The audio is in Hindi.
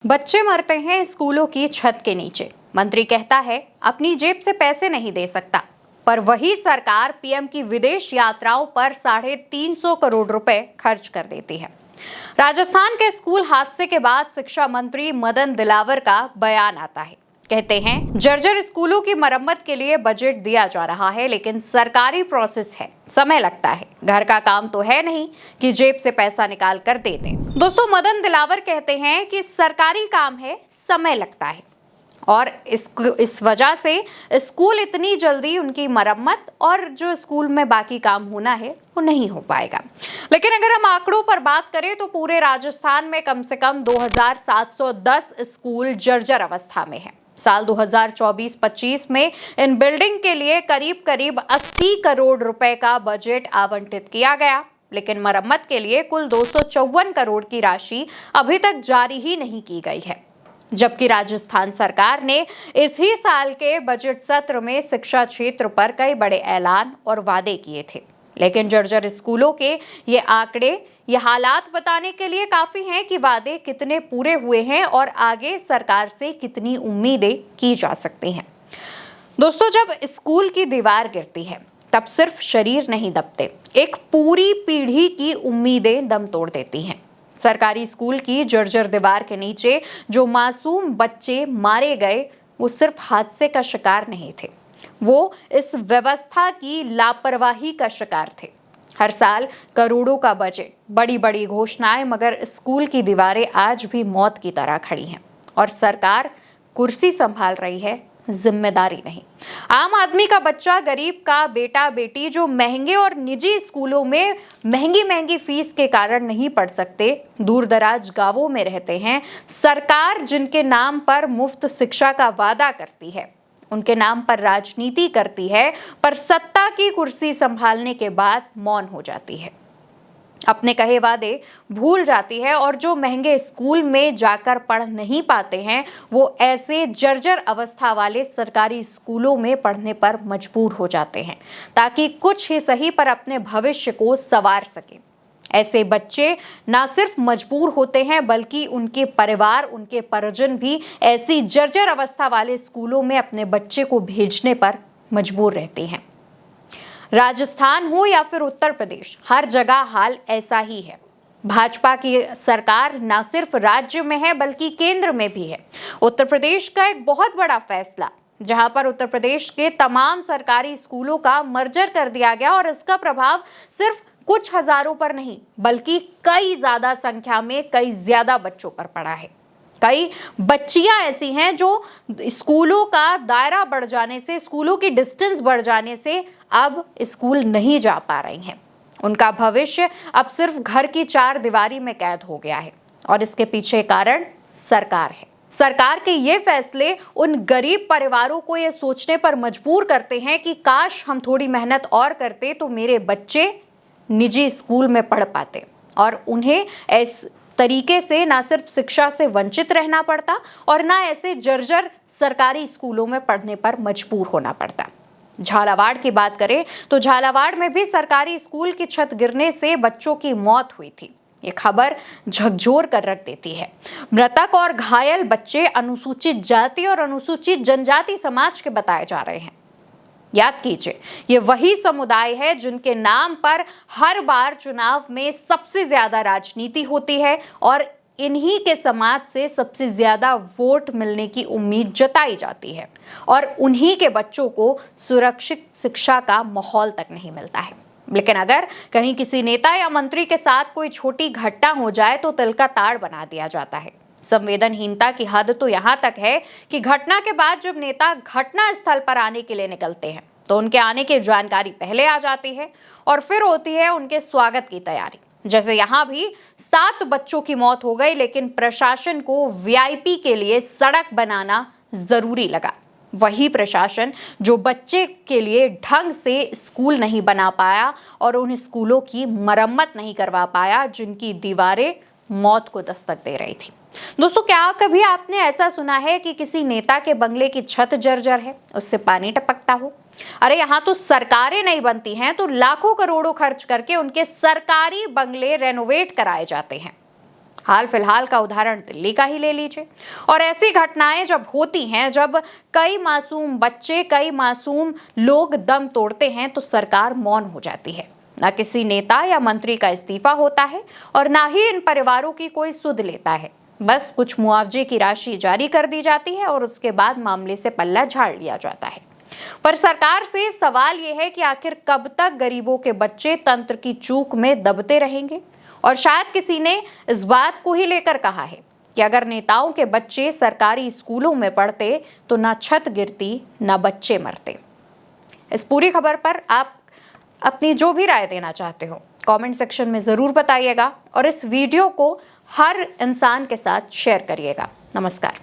बच्चे मरते हैं स्कूलों की छत के नीचे। मंत्री कहता है अपनी जेब से पैसे नहीं दे सकता, पर वही सरकार पीएम की विदेश यात्राओं पर 350 करोड़ रुपए खर्च कर देती है। राजस्थान के स्कूल हादसे के बाद शिक्षा मंत्री मदन दिलावर का बयान आता है। कहते हैं जर्जर स्कूलों की मरम्मत के लिए बजट दिया जा रहा है, लेकिन सरकारी प्रोसेस है, समय लगता है। घर का काम तो है नहीं कि जेब से पैसा निकाल कर दे दें। दोस्तों, मदन दिलावर कहते हैं कि सरकारी काम है, समय लगता है और इस वजह से स्कूल इतनी जल्दी उनकी मरम्मत और जो स्कूल में बाकी काम होना है वो नहीं हो पाएगा। लेकिन अगर हम आंकड़ों पर बात करें तो पूरे राजस्थान में कम से कम 2710 स्कूल जर्जर अवस्था में है। साल 2024-25 में इन बिल्डिंग के लिए करीब 80 करोड़ रुपए का बजट आवंटित किया गया, लेकिन मरम्मत के लिए कुल 254 करोड़ की राशि अभी तक जारी ही नहीं की गई है। जबकि राजस्थान सरकार ने इसी साल के बजट सत्र में शिक्षा क्षेत्र पर कई बड़े ऐलान और वादे किए थे, लेकिन जर्जर स्कूलों के ये आंकड़े ये हालात बताने के लिए काफी हैं कि वादे कितने पूरे हुए हैं और आगे सरकार से कितनी उम्मीदें की जा सकती हैं। दोस्तों, जब स्कूल की दीवार गिरती है तब सिर्फ शरीर नहीं दबते, एक पूरी पीढ़ी की उम्मीदें दम तोड़ देती हैं। सरकारी स्कूल की जर्जर दीवार के नीचे जो मासूम बच्चे मारे गए वो सिर्फ हादसे का शिकार नहीं थे, वो इस व्यवस्था की लापरवाही का शिकार थे। हर साल करोड़ों का बजट, बड़ी बड़ी घोषणाएं, मगर स्कूल की दीवारें आज भी मौत की तरह खड़ी हैं और सरकार कुर्सी संभाल रही है, जिम्मेदारी नहीं। आम आदमी का बच्चा, गरीब का बेटा बेटी जो महंगे और निजी स्कूलों में महंगी फीस के कारण नहीं पढ़ सकते, दूर दराज गांवों में रहते हैं, सरकार जिनके नाम पर मुफ्त शिक्षा का वादा करती है, उनके नाम पर राजनीति करती है, पर सत्ता की कुर्सी संभालने के बाद मौन हो जाती है, अपने कहे वादे भूल जाती है और जो महंगे स्कूल में जाकर पढ़ नहीं पाते हैं वो ऐसे जर्जर अवस्था वाले सरकारी स्कूलों में पढ़ने पर मजबूर हो जाते हैं ताकि कुछ ही सही पर अपने भविष्य को संवार सके। ऐसे बच्चे ना सिर्फ मजबूर होते हैं बल्कि उनके परिवार, उनके परिजन भी ऐसी जर्जर अवस्था वाले स्कूलों में अपने बच्चे को भेजने पर मजबूर रहते हैं। राजस्थान हो या फिर उत्तर प्रदेश, हर जगह हाल ऐसा ही है। भाजपा की सरकार न सिर्फ राज्य में है बल्कि केंद्र में भी है। उत्तर प्रदेश का एक बहुत बड़ा फैसला, जहां पर उत्तर प्रदेश के तमाम सरकारी स्कूलों का मर्जर कर दिया गया और इसका प्रभाव सिर्फ कुछ हजारों पर नहीं बल्कि कई ज्यादा संख्या में कई ज्यादा बच्चों पर पड़ा है। कई बच्चियां ऐसी हैं जो स्कूलों का दायरा बढ़ जाने से, स्कूलों की डिस्टेंस बढ़ जाने से अब स्कूल नहीं जा पा रही हैं। उनका भविष्य अब सिर्फ घर की चार दीवारी में कैद हो गया है और इसके पीछे कारण सरकार है। सरकार के ये फैसले उन गरीब परिवारों को ये सोचने पर मजबूर करते हैं कि काश हम थोड़ी मेहनत और करते तो मेरे बच्चे निजी स्कूल में पढ़ पाते और उन्हें इस तरीके से ना सिर्फ शिक्षा से वंचित रहना पड़ता और ना ऐसे जर्जर सरकारी स्कूलों में पढ़ने पर मजबूर होना पड़ता। झालावाड़ की बात करें तो झालावाड़ में भी सरकारी स्कूल की छत गिरने से बच्चों की मौत हुई थी। ये खबर झकझोर कर रख देती है। मृतक और घायल बच्चे अनुसूचित जाति और अनुसूचित जनजाति समाज के बताए जा रहे हैं। याद कीजिए, ये वही समुदाय है जिनके नाम पर हर बार चुनाव में सबसे ज्यादा राजनीति होती है और इन्हीं के समाज से सबसे ज्यादा वोट मिलने की उम्मीद जताई जाती है और उन्हीं के बच्चों को सुरक्षित शिक्षा का माहौल तक नहीं मिलता है। लेकिन अगर कहीं किसी नेता या मंत्री के साथ कोई छोटी घटना हो जाए तो तिल का ताड़ बना दिया जाता है। संवेदनहीनता की हद तो यहाँ तक है कि घटना के बाद जब नेता घटना स्थल पर आने के लिए निकलते हैं तो उनके आने की जानकारी पहले आ जाती है और फिर होती है उनके स्वागत की तैयारी। जैसे यहाँ भी 7 बच्चों की मौत हो गई, लेकिन प्रशासन को वीआईपी के लिए सड़क बनाना जरूरी लगा। वही प्रशासन जो बच्चे के लिए ढंग से स्कूल नहीं बना पाया और उन स्कूलों की मरम्मत नहीं करवा पाया जिनकी दीवारें मौत को दस्तक दे रही थी। दोस्तों, क्या कभी आपने ऐसा सुना है कि किसी नेता के बंगले की छत जर्जर है, उससे पानी टपकता हो? अरे यहाँ तो सरकारें नहीं बनती हैं तो लाखों करोड़ों खर्च करके उनके सरकारी बंगले रेनोवेट कराए जाते हैं। हाल फिलहाल का उदाहरण दिल्ली का ही ले लीजिए। और ऐसी घटनाएं जब होती हैं, जब कई मासूम बच्चे, कई मासूम लोग दम तोड़ते हैं, तो सरकार मौन हो जाती है। ना किसी नेता या मंत्री का इस्तीफा होता है और ना ही इन परिवारों की कोई सुध लेता है। बस कुछ मुआवजे की राशि जारी कर दी जाती है और उसके बाद मामले से पल्ला झाड़ लिया जाता है। पर सरकार से सवाल यह है कि आखिर कब तक गरीबों के बच्चे तंत्र की चूक में दबते रहेंगे। और शायद किसी ने इस बात को ही लेकर कहा है कि अगर नेताओं के बच्चे सरकारी स्कूलों में पढ़ते तो ना छत गिरती, ना बच्चे मरते। इस पूरी खबर पर आप अपनी जो भी राय देना चाहते हो कमेंट सेक्शन में जरूर बताइएगा और इस वीडियो को हर इंसान के साथ शेयर करिएगा। नमस्कार।